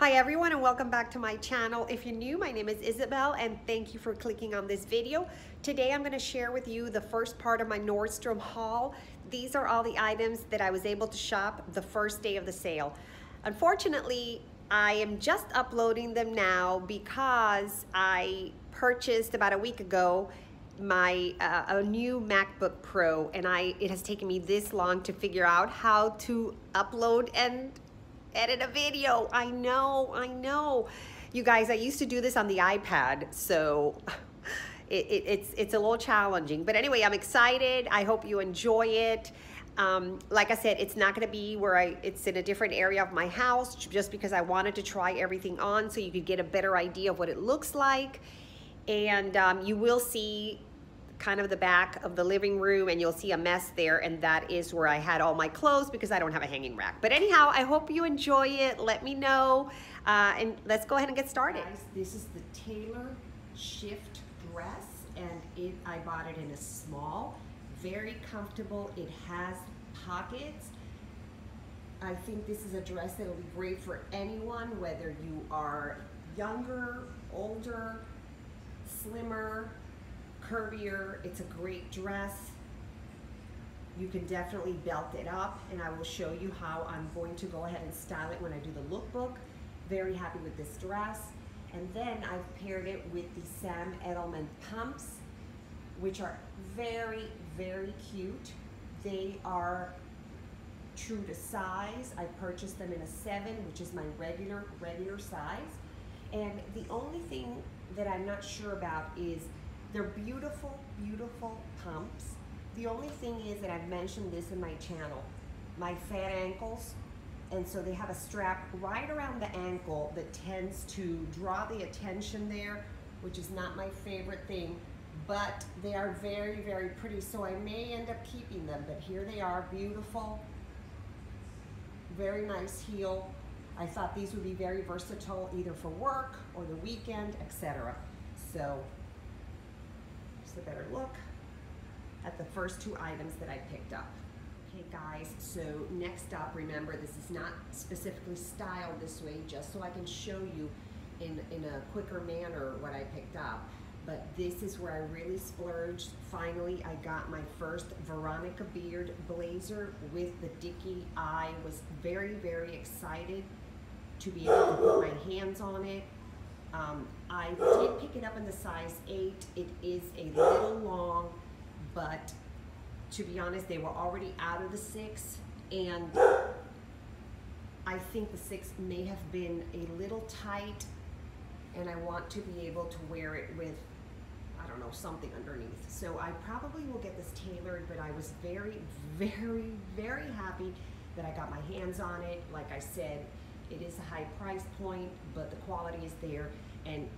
Hi everyone and welcome back to my channel. If you're new, my name is Isabel and thank you for clicking on this video. Today I'm going to share with you the first part of my Nordstrom haul. These are all the items that I was able to shop the first day of the sale. Unfortunately, I am just uploading them now because I purchased about a week ago my a new MacBook Pro, and it has taken me this long to figure out how to upload and edit a video. I know. You guys, I used to do this on the iPad, so it's a little challenging. But anyway, I'm excited. I hope you enjoy it. Like I said, it's not going to be where it's in a different area of my house, just because I wanted to try everything on so you could get a better idea of what it looks like. And you will see kind of the back of the living room, and you'll see a mess there, and that is where I had all my clothes because I don't have a hanging rack. But anyhow, I hope you enjoy it. Let me know, and let's go ahead and get started. Guys, this is the Taylor Shift dress, and I bought it in a small, very comfortable. It has pockets. I think this is a dress that will be great for anyone, whether you are younger, older, slimmer, curvier. It's a great dress. You can definitely belt it up, and I will show you how I'm going to go ahead and style it when I do the lookbook. Very happy with this dress. And then I've paired it with the Edelman Pumps, which are very, very cute. They are true to size. I purchased them in a 7, which is my regular size. And the only thing that I'm not sure about is they're beautiful, beautiful pumps. The only thing is that I've mentioned this in my channel, my fat ankles, and so they have a strap right around the ankle that tends to draw the attention there, which is not my favorite thing, but they are very, very pretty, so I may end up keeping them. But here they are, beautiful, very nice heel. I thought these would be very versatile, either for work or the weekend, etc. So a better look at the first 2 items that I picked up. Okay guys, so next up, remember this is not specifically styled this way, just so I can show you in a quicker manner what I picked up. But this is where I really splurged. Finally, I got my first Veronica Beard Blazer with the Dickie. I was very, very excited to be able to put my hands on it. I did pick it up in the size 8. It is a little long, but to be honest, they were already out of the 6, and I think the 6 may have been a little tight, and I want to be able to wear it with, I don't know, something underneath. So I probably will get this tailored, but I was very, very, very happy that I got my hands on it. Like I said, it is a high price point, but the quality is there, and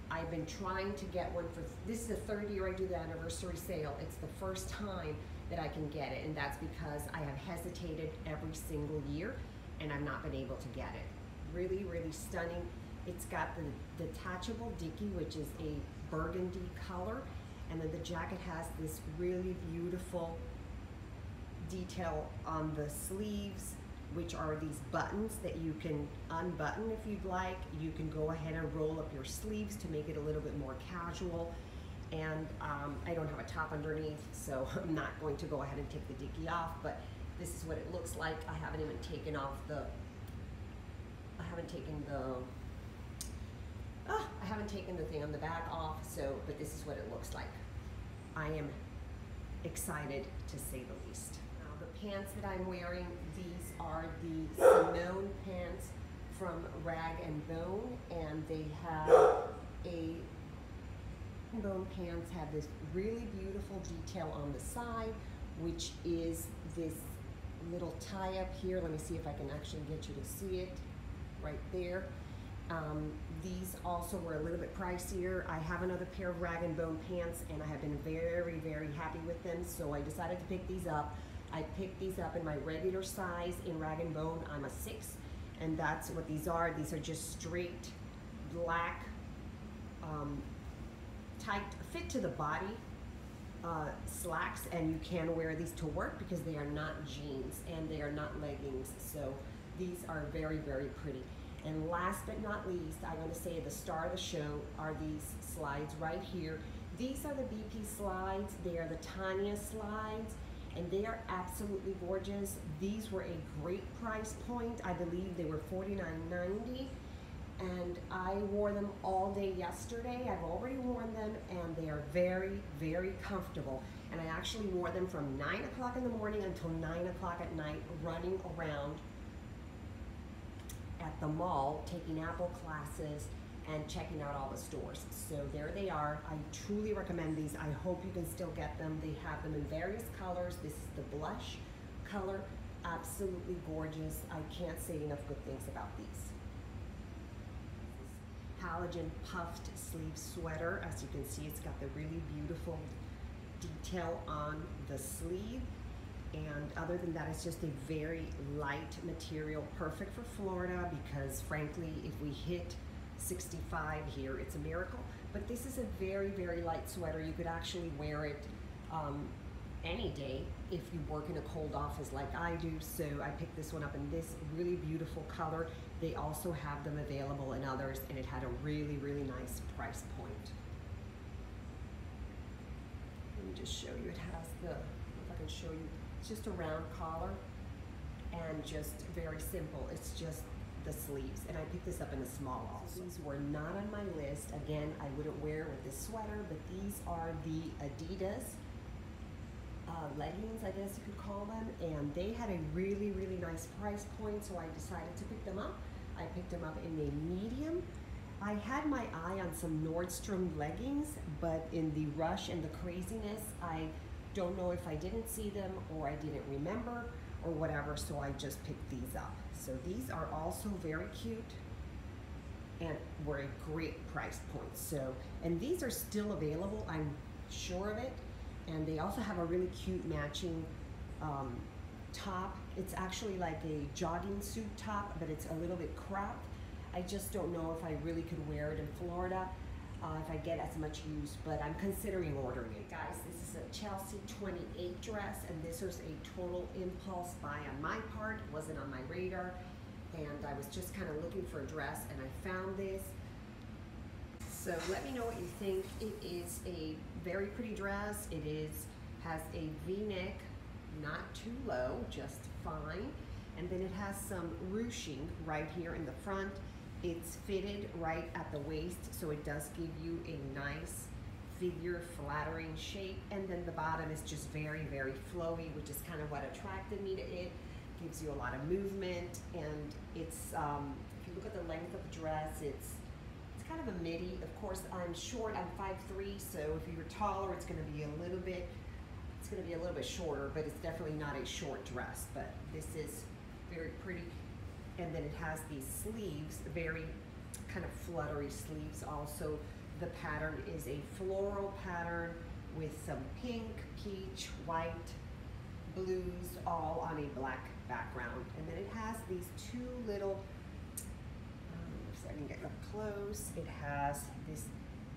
I've been trying to get one for, this is the 3rd year I do the anniversary sale. It's the first time that I can get it, and that's because I have hesitated every single year, and I've not been able to get it. Really, really stunning. It's got the detachable Dickie, which is a burgundy color, and then the jacket has this really beautiful detail on the sleeves, which are these buttons that you can unbutton if you'd like. You can go ahead and roll up your sleeves to make it a little bit more casual. And I don't have a top underneath, so I'm not going to go ahead and take the Dickie off, but this is what it looks like. I haven't even taken off the, I haven't taken the thing on the back off, so, but this is what it looks like. I am excited to say the least. The pants that I'm wearing, these are the Simone pants from Rag & Bone, and they have bone pants have this really beautiful detail on the side, which is this little tie up here. Let me see if I can actually get you to see it right there. These also were a little bit pricier. I have another pair of Rag & Bone pants, and I have been very, very happy with them, so I decided to pick these up. I picked these up in my regular size in Rag & Bone. I'm a 6, and that's what these are. These are just straight black, tight, fit to the body slacks, and you can wear these to work because they are not jeans and they are not leggings. So these are very, very pretty. And last but not least, I'm going to say the star of the show are these slides right here. These are the BP slides. They are the Tonya slides, and they are absolutely gorgeous. These were a great price point. I believe they were $49.90, and I wore them all day yesterday. I've already worn them, and they are very, very comfortable. And I actually wore them from 9 o'clock in the morning until 9 o'clock at night, running around at the mall, taking Apple classes and checking out all the stores. So there they are. I truly recommend these. I hope you can still get them. They have them in various colors. This is the blush color. Absolutely gorgeous. I can't say enough good things about these. Halogen puffed sleeve sweater. As you can see, it's got the really beautiful detail on the sleeve. And other than that, it's just a very light material, perfect for Florida, because frankly, if we hit 65 here, it's a miracle. But this is a very, very light sweater. You could actually wear it any day if you work in a cold office like I do. So I picked this one up in this really beautiful color. They also have them available in others, and it had a really, really nice price point. Let me just show you. It has the, if I can show you, it's just a round collar and just very simple. It's just the sleeves, and I picked this up in a small also. These were not on my list. Again, I wouldn't wear it with this sweater, but these are the Adidas leggings, I guess you could call them, and they had a really, really nice price point, so I decided to pick them up. I picked them up in a medium. I had my eye on some Nordstrom leggings, but in the rush and the craziness, I don't know if I didn't see them or I didn't remember or whatever, so I just picked these up. So these are also very cute and were a great price point. So, and these are still available, I'm sure of it. And they also have a really cute matching top. It's actually like a jogging suit top, but it's a little bit cropped. I just don't know if I really could wear it in Florida, if I get as much use, but I'm considering ordering it. Guys, this is a Chelsea 28 dress, and this was a total impulse buy on my part. It wasn't on my radar, and I was just kind of looking for a dress, and I found this. So let me know what you think. It is a very pretty dress. It has a V-neck, not too low, just fine. And then it has some ruching right here in the front. It's fitted right at the waist, so it does give you a nice figure, flattering shape. And then the bottom is just very, very flowy, which is kind of what attracted me to it. Gives you a lot of movement, and it's, if you look at the length of the dress, it's kind of a midi. Of course, I'm short, I'm 5'3", so if you're taller, it's gonna be a little bit shorter, but it's definitely not a short dress, but this is very pretty. And then it has these sleeves, very kind of fluttery sleeves also. The pattern is a floral pattern with some pink, peach, white, blues, all on a black background. And then it has these two little, I can get up close. It has this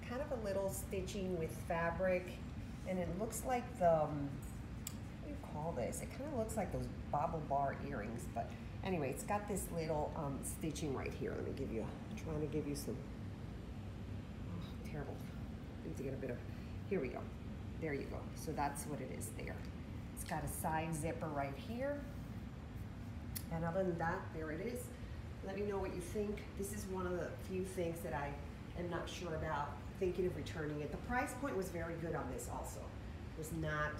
kind of a little stitching with fabric, and it looks like the, what do you call this? It kind of looks like those bobble bar earrings, but anyway, it's got this little stitching right here. Let me give you, I'm trying to give you some, oh, terrible. I need to get a bit of, here we go. There you go. So that's what it is there. It's got a side zipper right here. And other than that, there it is. Let me know what you think. This is one of the few things that I am not sure about, thinking of returning it. The price point was very good on this also. It was not,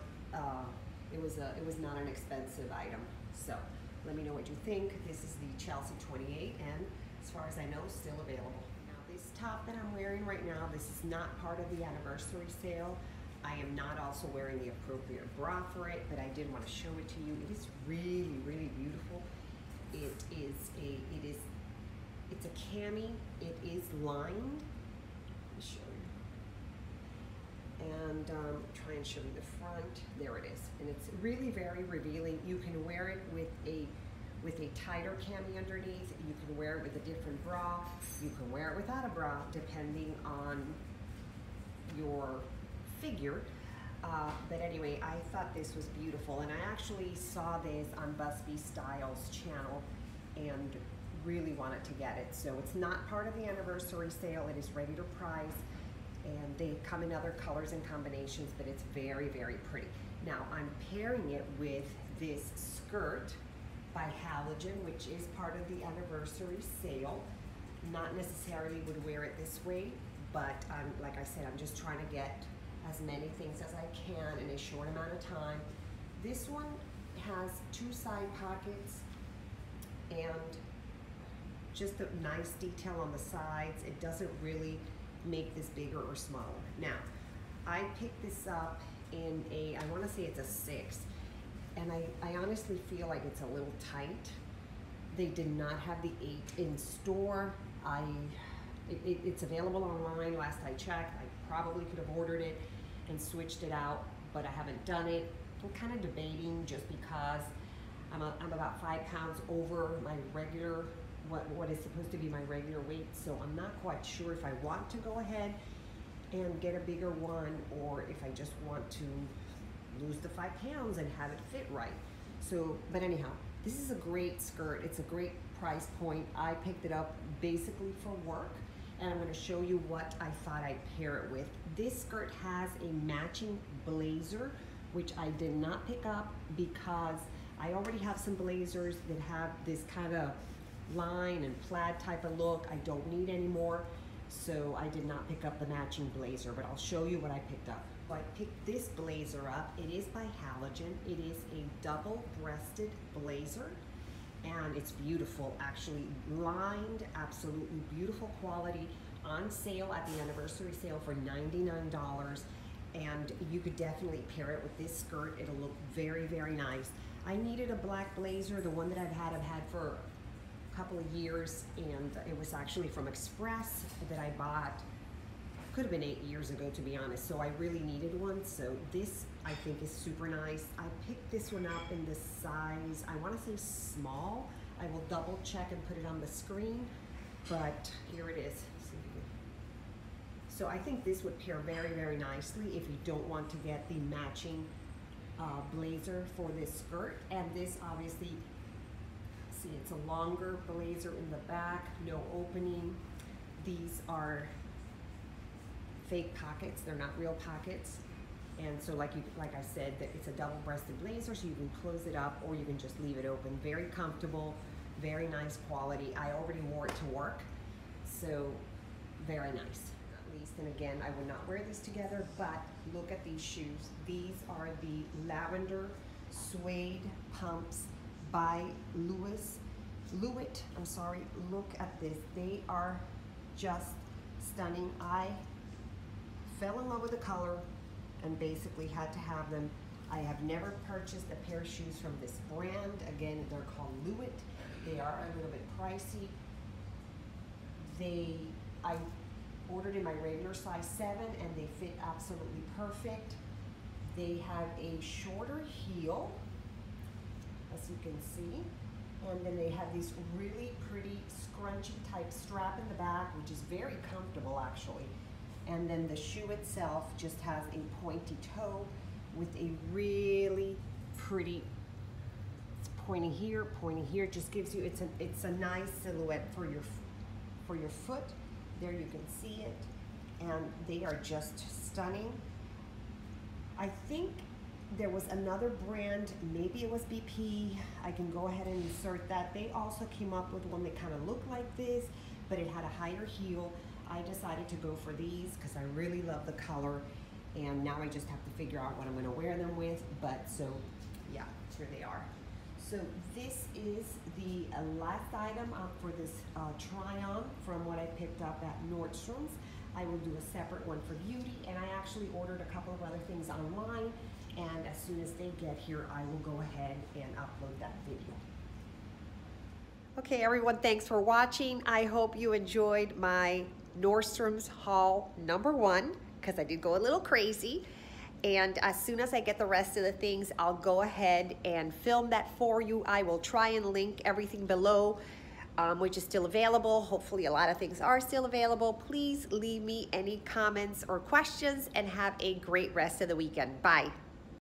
it was not an expensive item. So let me know what you think. This is the Chelsea 28, and as far as I know, still available. Now this top that I'm wearing right now, this is not part of the anniversary sale. I am not also wearing the appropriate bra for it, but I did want to show it to you. It is really, really beautiful. It's a cami. It is lined. Let me show you. And try and show you the front. There it is. And it's really very revealing. You can wear it with a tighter cami underneath. You can wear it with a different bra. You can wear it without a bra, depending on your figure. But anyway, I thought this was beautiful, and I actually saw this on Busbee Style's channel, and really wanted to get it. So it's not part of the anniversary sale. It is regular price, and they come in other colors and combinations, but it's very, very pretty. Now I'm pairing it with this skirt by Halogen, which is part of the anniversary sale. Not necessarily would wear it this way, but like I said, I'm just trying to get as many things as I can in a short amount of time. This one has 2 side pockets and just a nice detail on the sides. It doesn't really make this bigger or smaller. Now, I picked this up in a, I want to say it's a 6, and I honestly feel like it's a little tight. They did not have the 8 in store. It's available online. Last I checked, I probably could have ordered it and switched it out, but I haven't done it. I'm kind of debating just because I'm about 5 pounds over my regular, what is supposed to be my regular weight, so I'm not quite sure if I want to go ahead and get a bigger one, or if I just want to lose the 5 pounds and have it fit right. So, but anyhow, this is a great skirt. It's a great price point. I picked it up basically for work, and I'm going to show you what I thought I'd pair it with. This skirt has a matching blazer, which I did not pick up because I already have some blazers that have this kind of line and plaid type of look. I don't need any more, so I did not pick up the matching blazer, but I'll show you what I picked up. So I picked this blazer up. It is by Halogen. It is a double-breasted blazer, and it's beautiful, actually lined, absolutely beautiful quality, on sale at the anniversary sale for $99, and you could definitely pair it with this skirt. It'll look very, very nice. I needed a black blazer. The one that I've had for a couple of years, and it was actually from Express that I bought. Could have been 8 years ago, to be honest, so I really needed one. So this, I think, is super nice. I picked this one up in the size, I want to say small. I will double check and put it on the screen, but here it is. So I think this would pair very, very nicely if you don't want to get the matching blazer for this skirt. And this, obviously, see, it's a longer blazer in the back, no opening. These are fake pockets, they're not real pockets. And so like I said, that it's a double-breasted blazer, so you can close it up or you can just leave it open. Very comfortable, very nice quality. I already wore it to work, so very nice. At least, and again, I would not wear this together, but look at these shoes. These are the Lavender Suede Pumps by Lewitt. I'm sorry, look at this. They are just stunning. I fell in love with the color and basically had to have them. I have never purchased a pair of shoes from this brand. Again, they're called Lewitt. They are a little bit pricey. I ordered in my regular size 7 and they fit absolutely perfect. They have a shorter heel, as you can see, and then they have this really pretty scrunchy type strap in the back, which is very comfortable actually. And then the shoe itself just has a pointy toe with a really pretty, it's pointing here, just gives you, it's a nice silhouette for your foot. There you can see it, and they are just stunning. I think there was another brand, maybe it was BP, I can go ahead and insert that. They also came up with one that kind of looked like this, but it had a higher heel. I decided to go for these because I really love the color, and now I just have to figure out what I'm going to wear them with. But so yeah, here they are. So this is the last item for this try on from what I picked up at Nordstrom's. I will do a separate one for beauty, and I actually ordered a couple of other things online, and as soon as they get here I will go ahead and upload that video. Okay everyone, thanks for watching. I hope you enjoyed my Nordstrom's haul number 1, because I did go a little crazy. And as soon as I get the rest of the things, I'll go ahead and film that for you. I will try and link everything below, which is still available. Hopefully a lot of things are still available. Please leave me any comments or questions, and have a great rest of the weekend. Bye.